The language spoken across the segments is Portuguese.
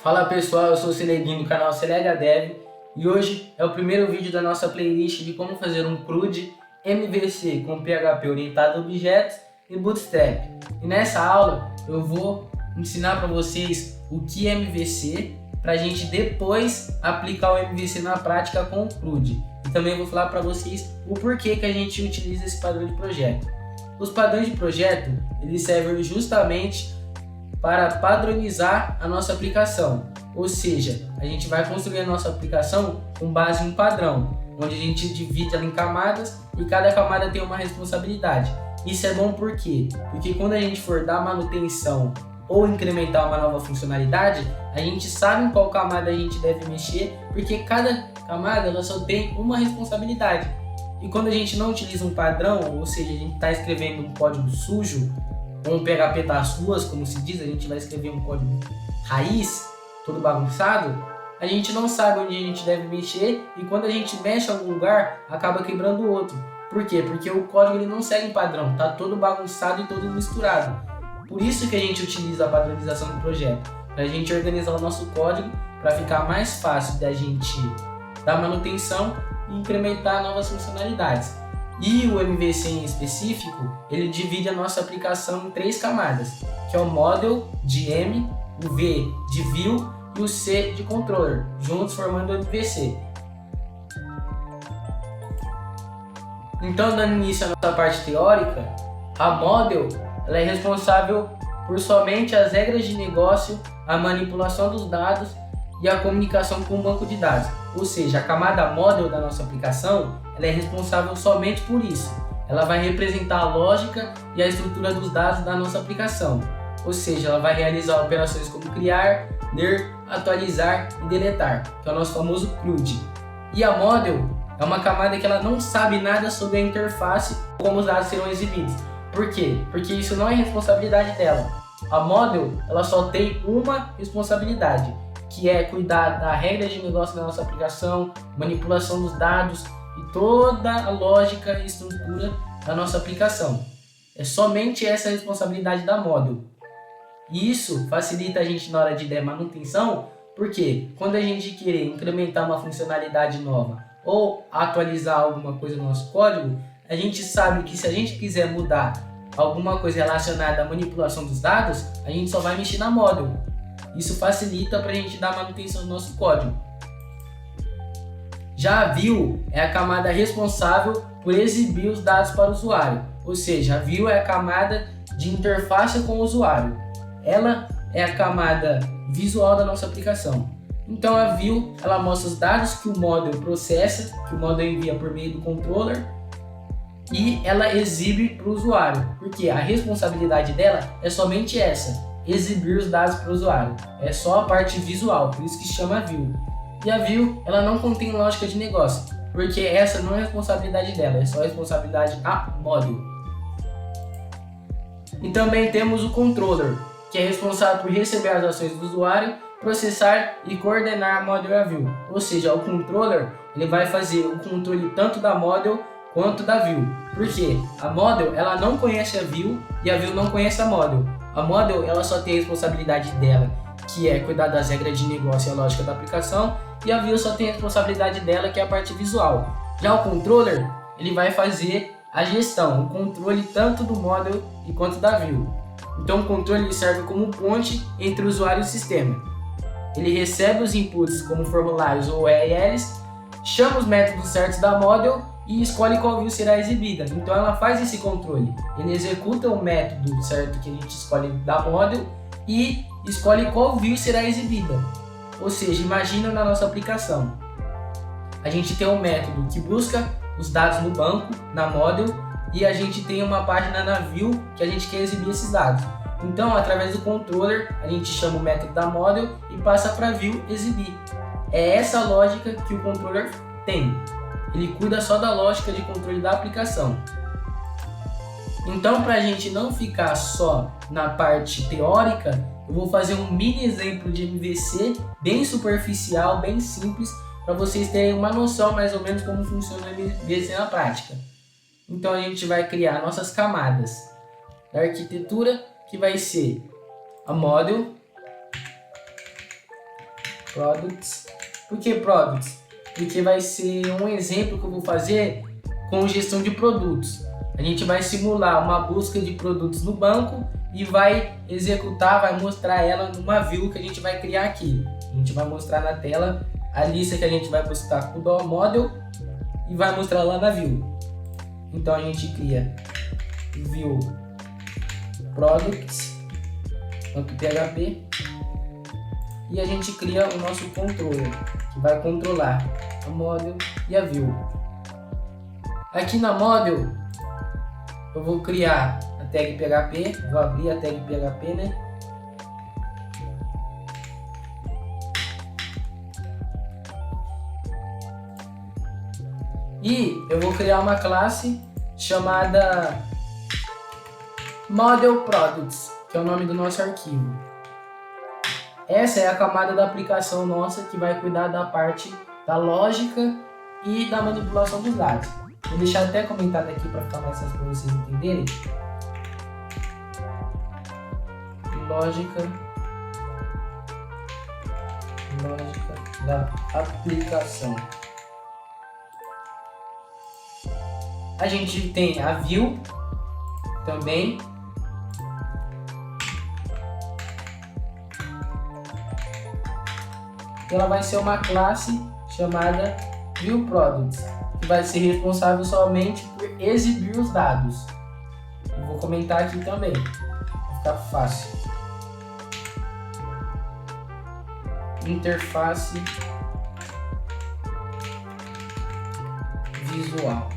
Fala pessoal, eu sou o Celeguinho do canal Celega Dev e hoje é o primeiro vídeo da nossa playlist de como fazer um CRUD MVC com PHP orientado a objetos e Bootstrap. E nessa aula eu vou ensinar para vocês o que é MVC para a gente depois aplicar o MVC na prática com o CRUD. E também vou falar para vocês o porquê que a gente utiliza esse padrão de projeto. Os padrões de projeto eles servem justamente para padronizar a nossa aplicação, ou seja, a gente vai construir a nossa aplicação com base em um padrão, onde a gente divide ela em camadas e cada camada tem uma responsabilidade. Isso é bom por quê? Porque quando a gente for dar manutenção ou incrementar uma nova funcionalidade, a gente sabe em qual camada a gente deve mexer, porque cada camada ela só tem uma responsabilidade. E quando a gente não utiliza um padrão, ou seja, a gente está escrevendo um código sujo, com o PHP das ruas, como se diz, a gente vai escrever um código raiz, todo bagunçado, a gente não sabe onde a gente deve mexer e quando a gente mexe em algum lugar, acaba quebrando o outro. Por quê? Porque o código ele não segue um padrão, está todo bagunçado e todo misturado. Por isso que a gente utiliza a padronização do projeto, para a gente organizar o nosso código, para ficar mais fácil da gente dar manutenção e incrementar novas funcionalidades. E o MVC em específico, ele divide a nossa aplicação em 3 camadas, que é o Model de M, o V de View e o C de Controller, juntos formando o MVC. Então, dando início à nossa parte teórica, a Model ela é responsável por somente as regras de negócio, a manipulação dos dados e a comunicação com o banco de dados. Ou seja, a camada Model da nossa aplicação ela é responsável somente por isso. Ela vai representar a lógica e a estrutura dos dados da nossa aplicação. Ou seja, ela vai realizar operações como criar, ler, atualizar e deletar, que é o nosso famoso CRUD. E a Model é uma camada que ela não sabe nada sobre a interface, como os dados serão exibidos. Por quê? Porque isso não é responsabilidade dela. A Model ela só tem uma responsabilidade, que é cuidar da regra de negócio da nossa aplicação, manipulação dos dados e toda a lógica e estrutura da nossa aplicação. É somente essa a responsabilidade da Model. E isso facilita a gente na hora de dar manutenção, porque quando a gente querer incrementar uma funcionalidade nova ou atualizar alguma coisa no nosso código, a gente sabe que se a gente quiser mudar alguma coisa relacionada à manipulação dos dados, a gente só vai mexer na Model. Isso facilita para a gente dar manutenção no nosso código. Já a View é a camada responsável por exibir os dados para o usuário, ou seja, a View é a camada de interface com o usuário. Ela é a camada visual da nossa aplicação. Então a View ela mostra os dados que o Model processa, que o Model envia por meio do controller, e ela exibe para o usuário, porque a responsabilidade dela é somente essa, exibir os dados para o usuário. É só a parte visual, por isso que se chama View. E a View, ela não contém lógica de negócio, porque essa não é responsabilidade dela, é só responsabilidade da Model. E também temos o Controller, que é responsável por receber as ações do usuário, processar e coordenar a Model e a View. Ou seja, o Controller ele vai fazer o controle tanto da Model quanto da View. Por quê? A Model ela não conhece a View e a View não conhece a Model. A Model ela só tem a responsabilidade dela, que é cuidar das regras de negócio e a lógica da aplicação, e a View só tem a responsabilidade dela, que é a parte visual. Já o Controller, ele vai fazer a gestão, o controle tanto do Model e quanto da View. Então o controle serve como ponte entre o usuário e o sistema. Ele recebe os inputs como formulários ou URLs, chama os métodos certos da Model e escolhe qual view será exibida. Então ela faz esse controle. Ele executa o método certo que a gente escolhe da Model e escolhe qual view será exibida. Ou seja, imagina na nossa aplicação. A gente tem um método que busca os dados no banco, na Model, e a gente tem uma página na View que a gente quer exibir esses dados. Então, através do controller, a gente chama o método da Model e passa para a View exibir. É essa lógica que o controller tem. Ele cuida só da lógica de controle da aplicação. Então, para a gente não ficar só na parte teórica, eu vou fazer um mini exemplo de MVC, bem superficial, bem simples, para vocês terem uma noção mais ou menos como funciona o MVC na prática. Então, a gente vai criar nossas camadas da arquitetura, que vai ser a Model, Products. Por que Products? Porque vai ser um exemplo que eu vou fazer com gestão de produtos. A gente vai simular uma busca de produtos no banco e vai executar, vai mostrar ela numa view que a gente vai criar aqui. A gente vai mostrar na tela a lista que a gente vai buscar com o DOM Model e vai mostrar lá na view. Então a gente cria view products.php e a gente cria o nosso controller que vai controlar a model e a view. Aqui na model eu vou criar a tag PHP, vou abrir a tag PHP, né? E eu vou criar uma classe chamada Model Products, que é o nome do nosso arquivo. Essa é a camada da aplicação nossa que vai cuidar da parte da lógica e da manipulação dos dados. Vou deixar até comentado aqui para ficar mais fácil para vocês entenderem. Lógica da aplicação. A gente tem a view também. Ela vai ser uma classe chamada viewProducts, que vai ser responsável somente por exibir os dados. Eu vou comentar aqui também, vai ficar fácil. Interface visual.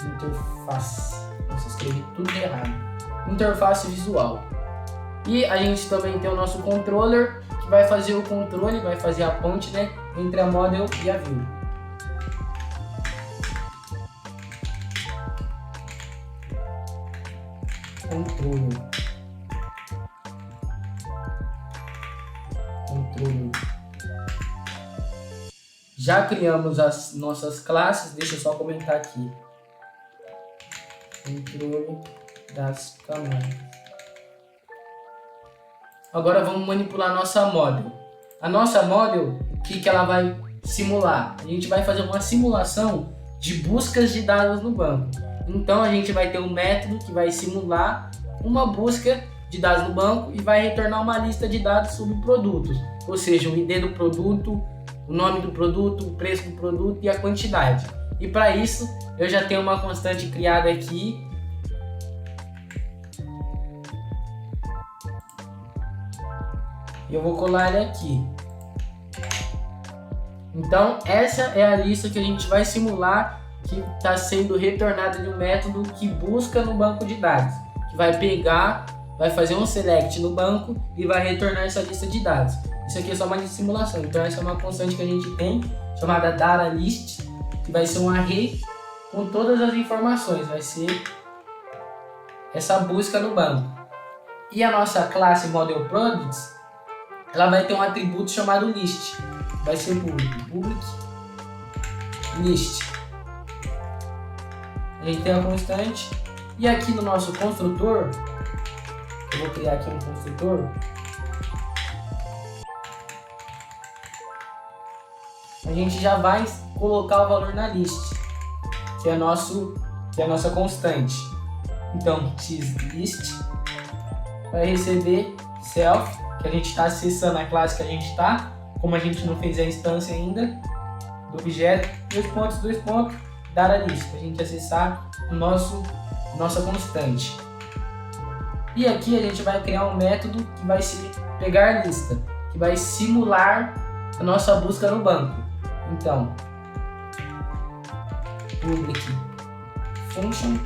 Interface. Nossa, escrevi tudo errado. Interface visual. E a gente também tem o nosso controller, que vai fazer o controle, vai fazer a ponte, né, entre a model e a view. Controller. Já criamos as nossas classes, deixa eu só comentar aqui. Controle das camadas. Agora vamos manipular a nossa model. A nossa model, o que ela vai simular? A gente vai fazer uma simulação de buscas de dados no banco. Então a gente vai ter um método que vai simular uma busca de dados no banco e vai retornar uma lista de dados sobre produtos. Ou seja, o ID do produto, o nome do produto, o preço do produto e a quantidade. E para isso eu já tenho uma constante criada aqui. Eu vou colar ele aqui. Então essa é a lista que a gente vai simular, que está sendo retornada de um método que busca no banco de dados, que vai pegar, vai fazer um select no banco e vai retornar essa lista de dados. Isso aqui é só uma simulação, então essa é uma constante que a gente tem, chamada DataList, que vai ser um array com todas as informações, vai ser essa busca no banco. E a nossa classe Model Products, ela vai ter um atributo chamado list, vai ser public list. A gente tem a constante, e aqui no nosso construtor, eu vou criar aqui um construtor, a gente já vai colocar o valor na list, que é a nossa constante. Então, list vai receber self, que a gente está acessando a classe que a gente está, como a gente não fez a instância ainda do objeto, dois pontos, dar a lista, para a gente acessar nossa constante. E aqui a gente vai criar um método que vai ser pegar a lista, que vai simular a nossa busca no banco. Então, public function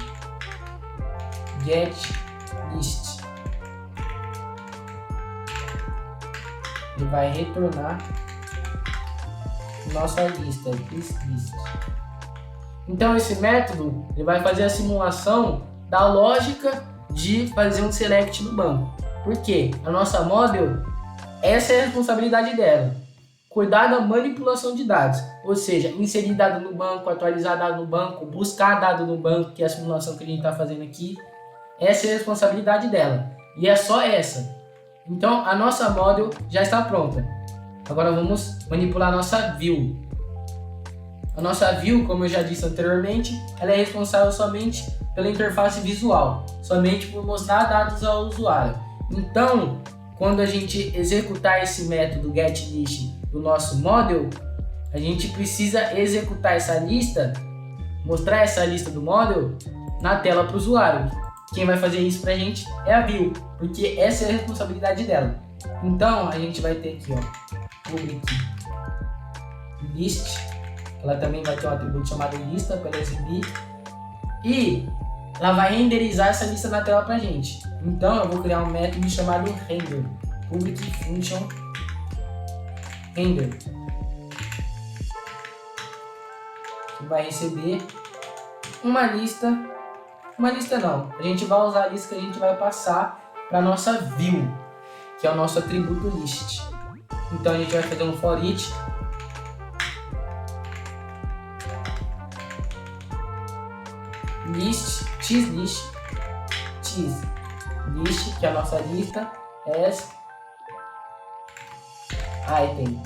get list. Ele vai retornar nossa lista, list. Então esse método ele vai fazer a simulação da lógica de fazer um select no banco. Porque a nossa model, essa é a responsabilidade dela. Cuidar da manipulação de dados, ou seja, inserir dado no banco, atualizar dado no banco, buscar dado no banco, que é a simulação que a gente está fazendo aqui. Essa é a responsabilidade dela, e é só essa. Então a nossa model já está pronta. Agora vamos manipular a nossa view. A nossa view, como eu já disse anteriormente, ela é responsável somente pela interface visual, somente por mostrar dados ao usuário. Então, quando a gente executar esse método getList do nosso model, a gente precisa executar essa lista, mostrar essa lista do model na tela para o usuário. Quem vai fazer isso para a gente é a view, porque essa é a responsabilidade dela. Então, a gente vai ter aqui, ó, public list. Ela também vai ter um atributo chamado lista para ela exibir. E ela vai renderizar essa lista na tela pra gente. Então eu vou criar um método chamado render. Public function render. Que vai receber uma lista. Uma lista não. A gente vai usar a lista que a gente vai passar para nossa view, que é o nosso atributo list. Então a gente vai fazer um for each list, list, que é a nossa lista, as item.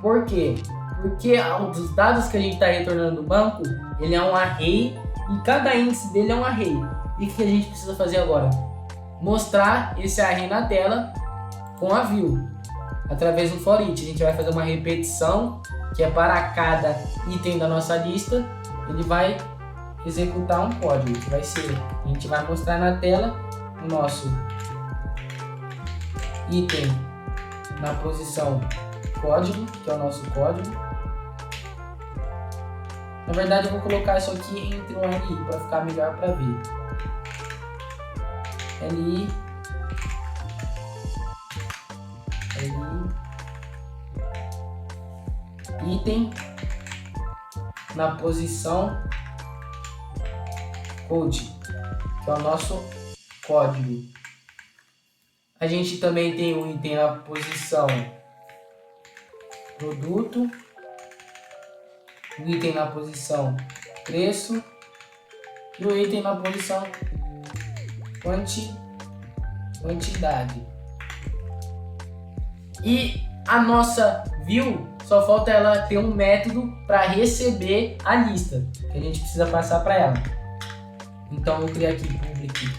Por quê? Porque os dados que a gente está retornando do banco, ele é um array e cada índice dele é um array. E o que a gente precisa fazer agora? Mostrar esse array na tela com a view. Através do for each, a gente vai fazer uma repetição que é para cada item da nossa lista, ele vai executar um código, que vai ser, a gente vai mostrar na tela o nosso item na posição código, que é o nosso código. Na verdade eu vou colocar isso aqui entre um LI para ficar melhor para ver. LI item na posição code, que é o nosso código. A gente também tem o item na posição produto, o item na posição preço e o item na posição quantidade. E a nossa view só falta ela ter um método para receber a lista que a gente precisa passar para ela. Então eu vou criar aqui public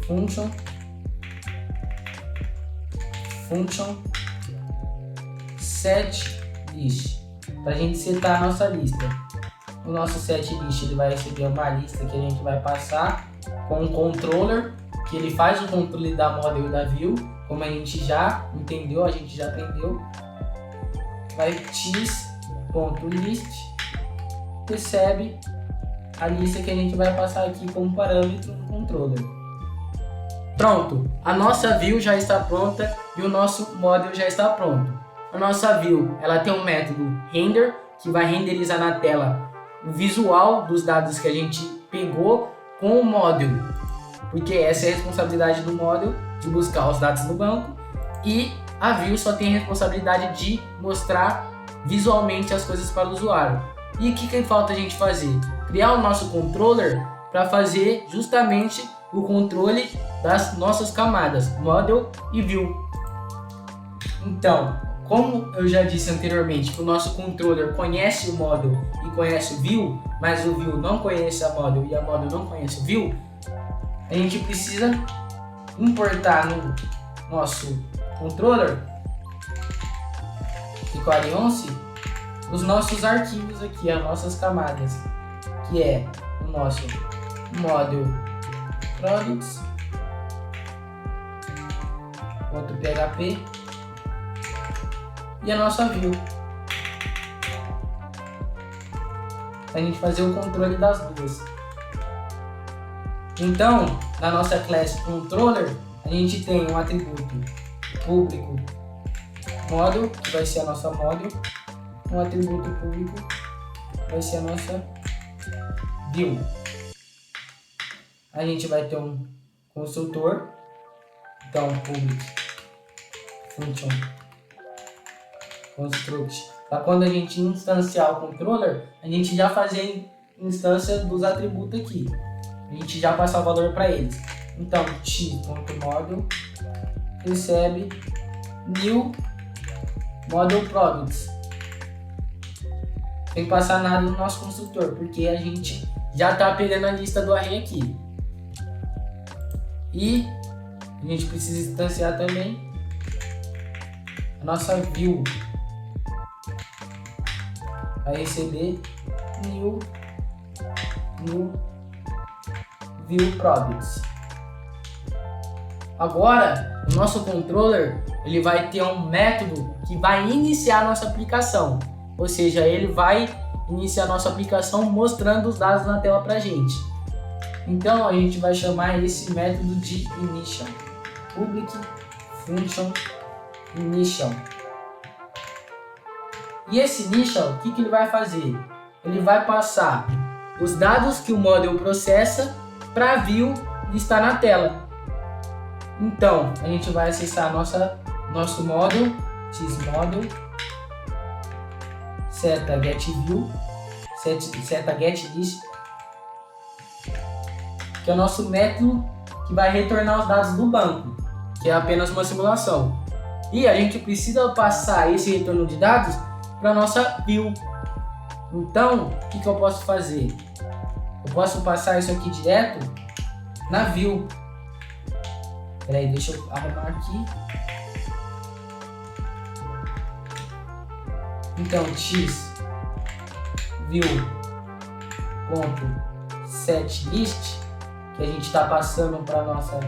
function set list para a gente setar a nossa lista. O nosso set list ele vai receber uma lista que a gente vai passar com um controller que ele faz o controle da model e da view, como a gente já entendeu, a gente já aprendeu. Vai tis.list recebe a lista que a gente vai passar aqui como parâmetro no controller. Pronto, a nossa view já está pronta e o nosso model já está pronto. A nossa view ela tem um método render que vai renderizar na tela o visual dos dados que a gente pegou com o model, porque essa é a responsabilidade do model de buscar os dados no banco, e a view só tem a responsabilidade de mostrar visualmente as coisas para o usuário. E o que falta a gente fazer? Criar o nosso controller para fazer justamente o controle das nossas camadas, model e view. Então, como eu já disse anteriormente, que o nosso controller conhece o model e conhece o view, mas o view não conhece a model e a model não conhece o view, a gente precisa importar no nosso controller e Query-once os nossos arquivos aqui, as nossas camadas, que é o nosso model products.php e a nossa view, a gente fazer o controle das duas. Então, na nossa class controller, a gente tem um atributo público model, que vai ser a nossa model, um atributo público vai ser a nossa view. A gente vai ter um construtor, então public function construct, para quando a gente instanciar o controller, a gente já fazer instância dos atributos aqui, a gente já passar o valor para eles. Então t.model recebe new model products. Sem passar nada no nosso construtor, porque a gente já está pegando a lista do array aqui. E a gente precisa instanciar também a nossa view para receber new view products. Agora, o nosso controller ele vai ter um método que vai iniciar a nossa aplicação, ou seja, ele vai iniciar a nossa aplicação mostrando os dados na tela para a gente. Então a gente vai chamar esse método de initial, public function initial. E esse initial, o que ele vai fazer? Ele vai passar os dados que o model processa para a view estar na tela. Então a gente vai acessar nosso model, xModel, seta getView, seta getList, que é o nosso método que vai retornar os dados do banco, que é apenas uma simulação. E a gente precisa passar esse retorno de dados para a nossa view. Então, o que eu posso fazer? Eu posso passar isso aqui direto na view. Peraí, deixa eu arrumar aqui. Então, xView.setList, que a gente está passando para a nossa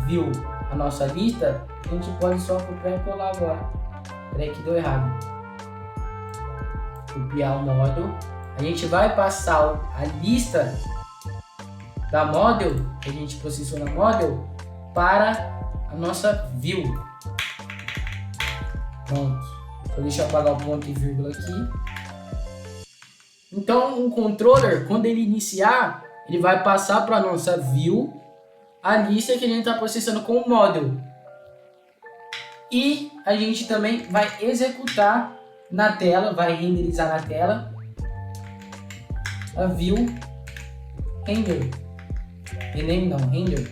view, a nossa lista, a gente pode só copiar e colar agora. Peraí que deu errado. Copiar o model. A gente vai passar a lista da model, que a gente processou na model, para a nossa view. Pronto. Só deixa eu apagar o ponto e vírgula aqui. Então o controller, quando ele iniciar, ele vai passar para a nossa view a lista que a gente está processando com o model. E a gente também vai executar na tela, vai renderizar na tela a view render. Render,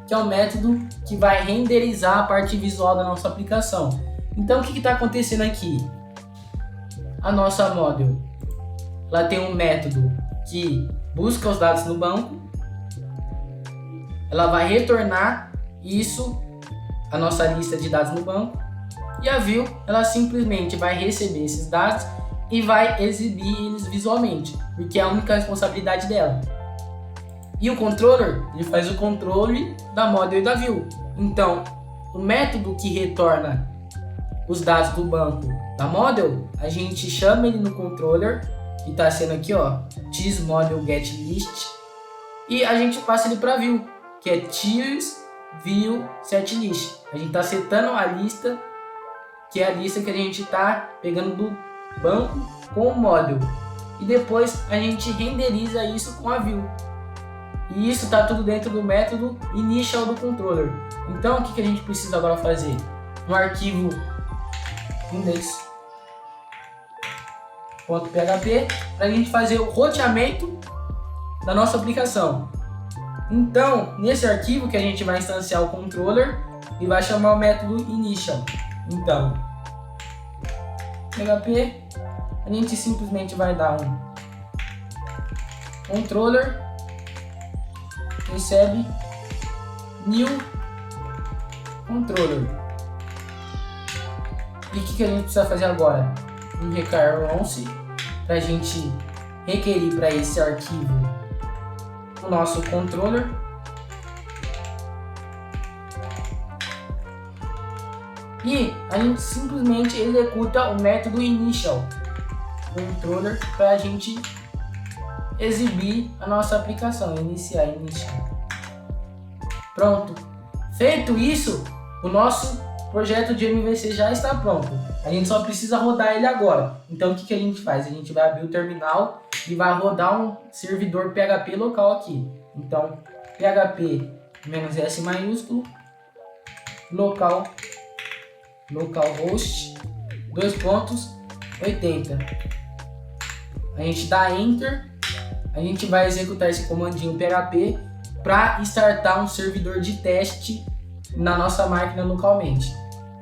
que é o método que vai renderizar a parte visual da nossa aplicação. Então o que está acontecendo aqui? A nossa model, ela tem um método que busca os dados no banco, ela vai retornar isso, a nossa lista de dados no banco, e a view, ela simplesmente vai receber esses dados e vai exibir eles visualmente, porque é a única responsabilidade dela. E o controller, ele faz o controle da model e da view. Então, o método que retorna os dados do banco da model, a gente chama ele no controller, que está sendo aqui, ó, xModel getList, e a gente passa ele para view, que é xView setList. A gente está setando a lista, que é a lista que a gente está pegando do banco com o model, e depois a gente renderiza isso com a view. E isso está tudo dentro do método initial do controller. Então o que a gente precisa agora fazer? Um arquivo index.php para a gente fazer o roteamento da nossa aplicação. Então, nesse arquivo que a gente vai instanciar o controller e vai chamar o método initial. Então, PHP, a gente simplesmente vai dar um controller recebe new controller. E o que a gente precisa fazer agora? Um recurrency para a gente requerir para esse arquivo o nosso controller. E a gente simplesmente executa o método initial controller para a gente exibir a nossa aplicação, iniciar. Pronto. Feito isso, o nosso projeto de MVC já está pronto. A gente só precisa rodar ele agora. Então o que a gente faz? A gente vai abrir o terminal e vai rodar um servidor PHP local aqui. Então PHP -S maiúsculo localhost 2.80. A gente dá Enter. A gente vai executar esse comandinho PHP para startar um servidor de teste na nossa máquina localmente.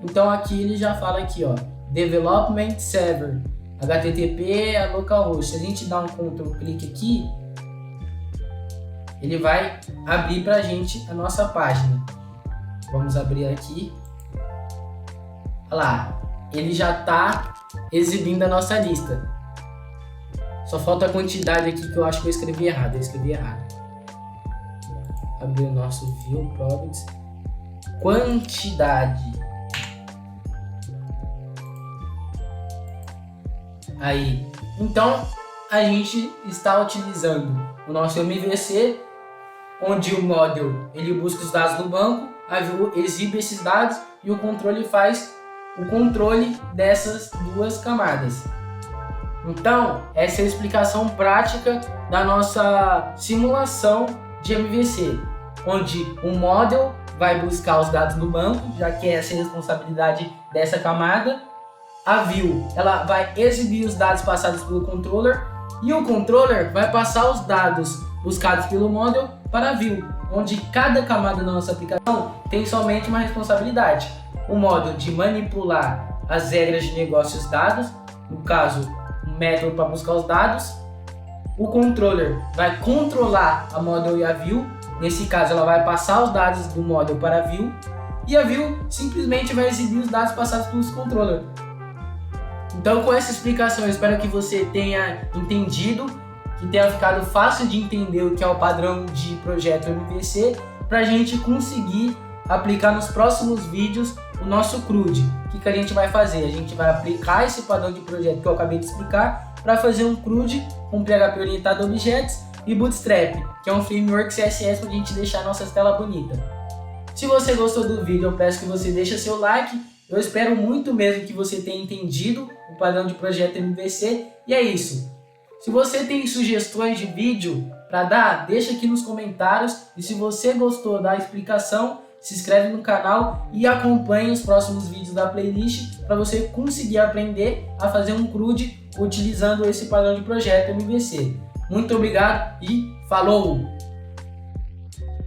Então aqui ele já fala aqui, ó, Development Server, HTTP localhost. Se a gente dá um Ctrl clique aqui, ele vai abrir pra gente a nossa página. Vamos abrir aqui. Olha lá, ele já está exibindo a nossa lista. Só falta a quantidade aqui que eu acho que eu escrevi errado. Abrir o nosso View Properties. Quantidade. Aí. Então, a gente está utilizando o nosso MVC, onde o model ele busca os dados do banco, a View exibe esses dados e o controle faz o controle dessas duas camadas. Então, essa é a explicação prática da nossa simulação de MVC, onde o model vai buscar os dados do banco, já que essa é a responsabilidade dessa camada. A View ela vai exibir os dados passados pelo controller e o controller vai passar os dados buscados pelo model para a View, onde cada camada da nossa aplicação tem somente uma responsabilidade. O modo de manipular as regras de negócios dados, no caso, um método para buscar os dados. O controller vai controlar a model e a View, nesse caso ela vai passar os dados do model para a View, e a View simplesmente vai exibir os dados passados pelos controller. Então, com essa explicação, eu espero que você tenha entendido, que tenha ficado fácil de entender o que é o padrão de projeto MVC, para a gente conseguir aplicar nos próximos vídeos o nosso CRUD. O que a gente vai fazer? A gente vai aplicar esse padrão de projeto que eu acabei de explicar para fazer um CRUD com PHP orientado a objetos e Bootstrap, que é um framework CSS para a gente deixar nossas telas bonitas. Se você gostou do vídeo, eu peço que você deixe seu like. Eu espero muito mesmo que você tenha entendido o padrão de projeto MVC. E é isso. Se você tem sugestões de vídeo para dar, deixa aqui nos comentários. E se você gostou da explicação, se inscreve no canal e acompanhe os próximos vídeos da playlist para você conseguir aprender a fazer um CRUD utilizando esse padrão de projeto MVC. Muito obrigado e falou!